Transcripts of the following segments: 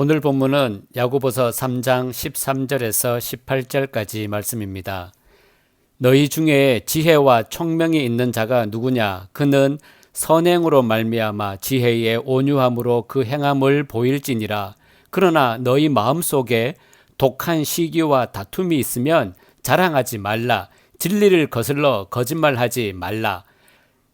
오늘 본문은 야고보서 3장 13절에서 18절까지 말씀입니다. 너희 중에 지혜와 총명이 있는 자가 누구냐? 그는 선행으로 말미암아 지혜의 온유함으로 그 행함을 보일지니라. 그러나 너희 마음속에 독한 시기와 다툼이 있으면 자랑하지 말라. 진리를 거슬러 거짓말하지 말라.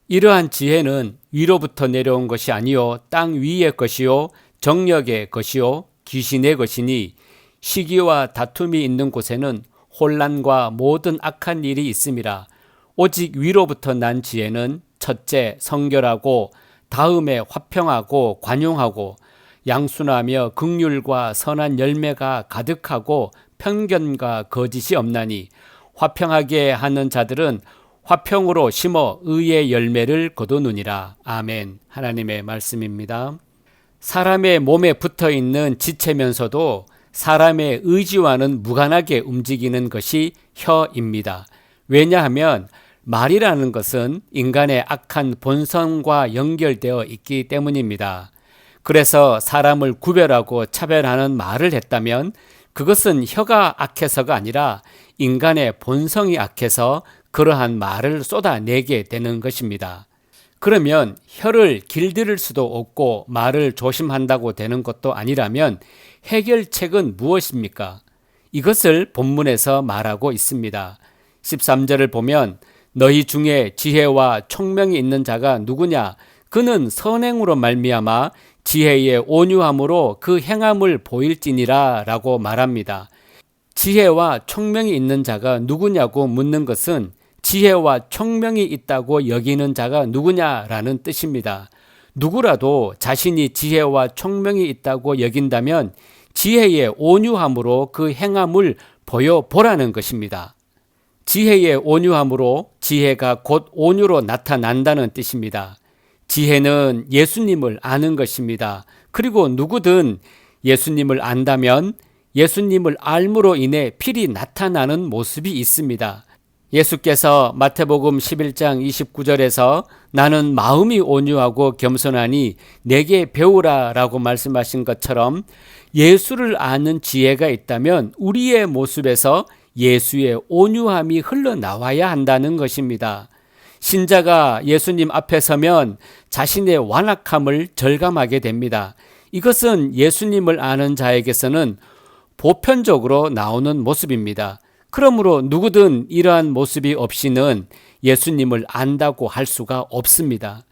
이러한 지혜는 위로부터 내려온 것이 아니요 땅 위의 것이요 정력의 것이요 귀신의 것이니 시기와 다툼이 있는 곳에는 혼란과 모든 악한 일이 있음이라. 오직 위로부터 난 지혜는 첫째 성결하고 다음에 화평하고 관용하고 양순하며 긍휼과 선한 열매가 가득하고 편견과 거짓이 없나니 화평하게 하는 자들은 화평으로 심어 의의 열매를 거두느니라. 아멘. 하나님의 말씀입니다. 사람의 몸에 붙어있는 지체면서도 사람의 의지와는 무관하게 움직이는 것이 혀입니다. 왜냐하면 말이라는 것은 인간의 악한 본성과 연결되어 있기 때문입니다. 그래서 사람을 구별하고 차별하는 말을 했다면 그것은 혀가 악해서가 아니라 인간의 본성이 악해서 그러한 말을 쏟아내게 되는 것입니다. 그러면 혀를 길들일 수도 없고 말을 조심한다고 되는 것도 아니라면 해결책은 무엇입니까? 이것을 본문에서 말하고 있습니다. 13절을 보면 너희 중에 지혜와 총명이 있는 자가 누구냐? 그는 선행으로 말미암아 지혜의 온유함으로 그 행함을 보일지니라 라고 말합니다. 지혜와 총명이 있는 자가 누구냐고 묻는 것은 지혜와 총명이 있다고 여기는 자가 누구냐라는 뜻입니다. 누구라도 자신이 지혜와 총명이 있다고 여긴다면 지혜의 온유함으로 그 행함을 보여보라는 것입니다. 지혜의 온유함으로 지혜가 곧 온유로 나타난다는 뜻입니다. 지혜는 예수님을 아는 것입니다. 그리고 누구든 예수님을 안다면 예수님을 알므로 인해 필히 나타나는 모습이 있습니다. 예수께서 마태복음 11장 29절에서 나는 마음이 온유하고 겸손하니 내게 배우라 라고 말씀하신 것처럼 예수를 아는 지혜가 있다면 우리의 모습에서 예수의 온유함이 흘러나와야 한다는 것입니다. 신자가 예수님 앞에 서면 자신의 완악함을 절감하게 됩니다. 이것은 예수님을 아는 자에게서는 보편적으로 나오는 모습입니다. 그러므로 누구든 이러한 모습이 없이는 예수님을 안다고 할 수가 없습니다.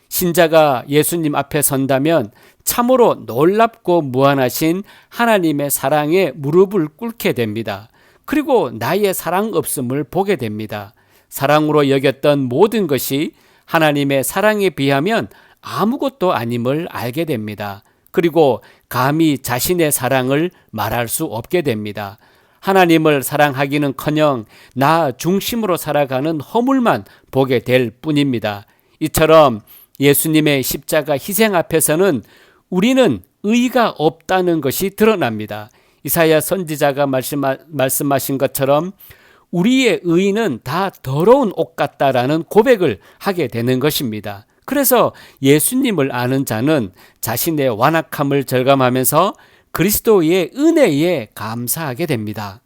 신자가 예수님 앞에 선다면 참으로 놀랍고 무한하신 하나님의 사랑에 무릎을 꿇게 됩니다. 그리고 나의 사랑 없음을 보게 됩니다. 사랑으로 여겼던 모든 것이 하나님의 사랑에 비하면 아무것도 아님을 알게 됩니다. 그리고 감히 자신의 사랑을 말할 수 없게 됩니다. 하나님을 사랑하기는커녕 나 중심으로 살아가는 허물만 보게 될 뿐입니다. 이처럼 예수님의 십자가 희생 앞에서는 우리는 의가 없다는 것이 드러납니다. 이사야 선지자가 말씀하신 것처럼 우리의 의는 다 더러운 옷 같다라는 고백을 하게 되는 것입니다. 그래서 예수님을 아는 자는 자신의 완악함을 절감하면서 그리스도의 은혜에 감사하게 됩니다.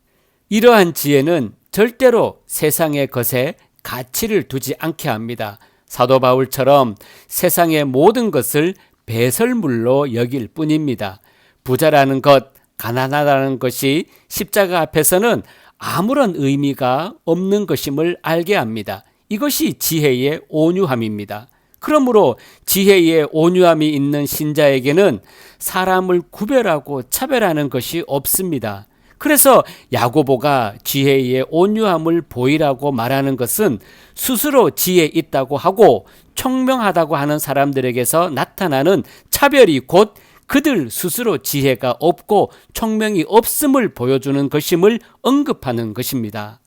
이러한 지혜는 절대로 세상의 것에 가치를 두지 않게 합니다. 사도 바울처럼 세상의 모든 것을 배설물로 여길 뿐입니다. 부자라는 것, 가난하다는 것이 십자가 앞에서는 아무런 의미가 없는 것임을 알게 합니다. 이것이 지혜의 온유함입니다. 그러므로 지혜의 온유함이 있는 신자에게는 사람을 구별하고 차별하는 것이 없습니다. 그래서 야고보가 지혜의 온유함을 보이라고 말하는 것은 스스로 지혜 있다고 하고 총명하다고 하는 사람들에게서 나타나는 차별이 곧 그들 스스로 지혜가 없고 총명이 없음을 보여주는 것임을 언급하는 것입니다.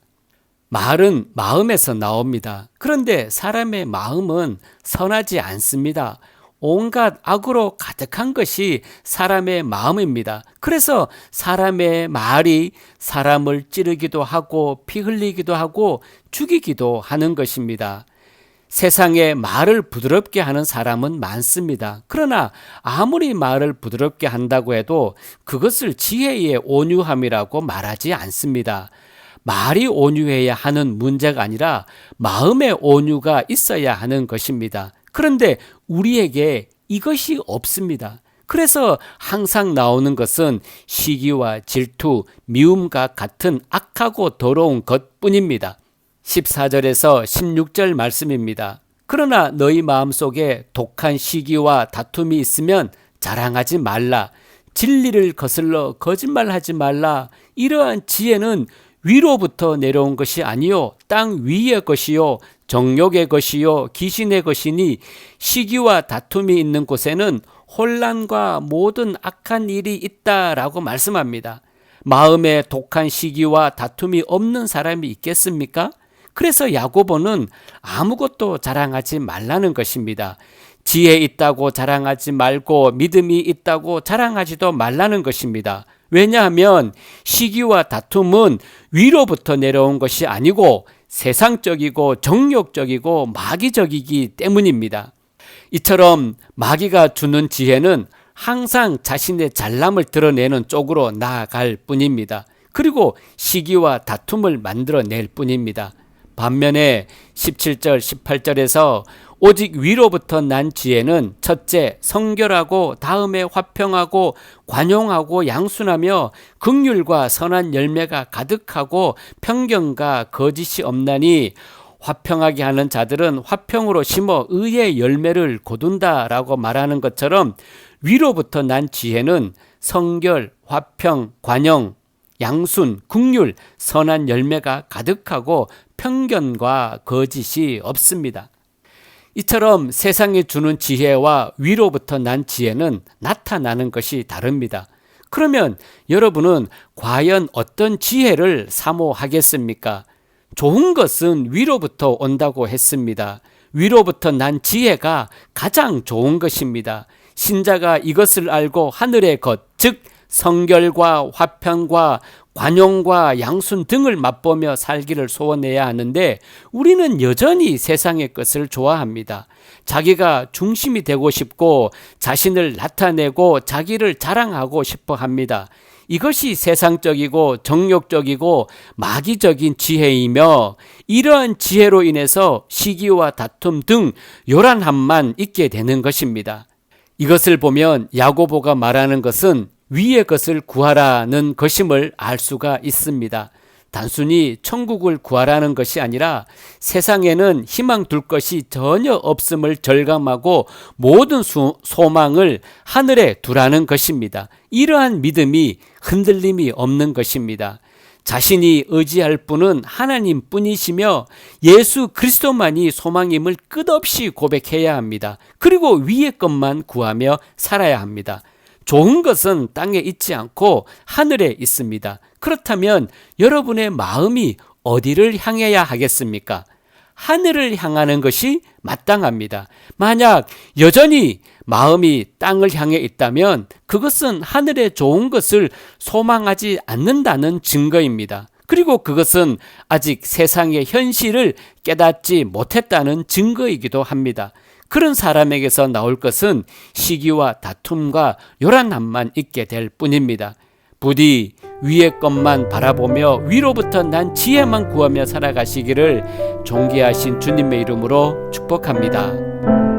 말은 마음에서 나옵니다. 그런데 사람의 마음은 선하지 않습니다. 온갖 악으로 가득한 것이 사람의 마음입니다. 그래서 사람의 말이 사람을 찌르기도 하고 피 흘리기도 하고 죽이기도 하는 것입니다. 세상에 말을 부드럽게 하는 사람은 많습니다. 그러나 아무리 말을 부드럽게 한다고 해도 그것을 지혜의 온유함이라고 말하지 않습니다. 말이 온유해야 하는 문제가 아니라 마음의 온유가 있어야 하는 것입니다. 그런데 우리에게 이것이 없습니다. 그래서 항상 나오는 것은 시기와 질투, 미움과 같은 악하고 더러운 것뿐입니다. 14절에서 16절 말씀입니다. 그러나 너희 마음속에 독한 시기와 다툼이 있으면 자랑하지 말라. 진리를 거슬러 거짓말하지 말라. 이러한 지혜는 위로부터 내려온 것이 아니요 땅 위의 것이요 정욕의 것이요 귀신의 것이니 시기와 다툼이 있는 곳에는 혼란과 모든 악한 일이 있다라고 말씀합니다. 마음에 독한 시기와 다툼이 없는 사람이 있겠습니까? 그래서 야고보는 아무것도 자랑하지 말라는 것입니다. 지혜 있다고 자랑하지 말고 믿음이 있다고 자랑하지도 말라는 것입니다. 왜냐하면 시기와 다툼은 위로부터 내려온 것이 아니고 세상적이고 정욕적이고 마귀적이기 때문입니다. 이처럼 마귀가 주는 지혜는 항상 자신의 잘남을 드러내는 쪽으로 나아갈 뿐입니다. 그리고 시기와 다툼을 만들어낼 뿐입니다. 반면에 17절, 18절에서 오직 위로부터 난 지혜는 첫째 성결하고 다음에 화평하고 관용하고 양순하며 긍휼과 선한 열매가 가득하고 편견과 거짓이 없나니 화평하게 하는 자들은 화평으로 심어 의의 열매를 거둔다라고 말하는 것처럼 위로부터 난 지혜는 성결, 화평, 관용, 양순, 긍휼, 선한 열매가 가득하고 편견과 거짓이 없습니다. 이처럼 세상이 주는 지혜와 위로부터 난 지혜는 나타나는 것이 다릅니다. 그러면 여러분은 과연 어떤 지혜를 사모하겠습니까? 좋은 것은 위로부터 온다고 했습니다. 위로부터 난 지혜가 가장 좋은 것입니다. 신자가 이것을 알고 하늘의 것, 즉 성결과 화평과 관용과 양순 등을 맛보며 살기를 소원해야 하는데 우리는 여전히 세상의 것을 좋아합니다. 자기가 중심이 되고 싶고 자신을 나타내고 자기를 자랑하고 싶어 합니다. 이것이 세상적이고 정욕적이고 마귀적인 지혜이며 이러한 지혜로 인해서 시기와 다툼 등 요란함만 있게 되는 것입니다. 이것을 보면 야고보가 말하는 것은 위의 것을 구하라는 것임을 알 수가 있습니다. 단순히 천국을 구하라는 것이 아니라 세상에는 희망 둘 것이 전혀 없음을 절감하고 모든 소망을 하늘에 두라는 것입니다. 이러한 믿음이 흔들림이 없는 것입니다. 자신이 의지할 분은 하나님 뿐이시며 예수 그리스도만이 소망임을 끝없이 고백해야 합니다. 그리고 위의 것만 구하며 살아야 합니다. 좋은 것은 땅에 있지 않고 하늘에 있습니다. 그렇다면 여러분의 마음이 어디를 향해야 하겠습니까? 하늘을 향하는 것이 마땅합니다. 만약 여전히 마음이 땅을 향해 있다면 그것은 하늘의 좋은 것을 소망하지 않는다는 증거입니다. 그리고 그것은 아직 세상의 현실을 깨닫지 못했다는 증거이기도 합니다. 그런 사람에게서 나올 것은 시기와 다툼과 요란함만 있게 될 뿐입니다. 부디 위의 것만 바라보며 위로부터 난 지혜만 구하며 살아가시기를 존귀하신 주님의 이름으로 축복합니다.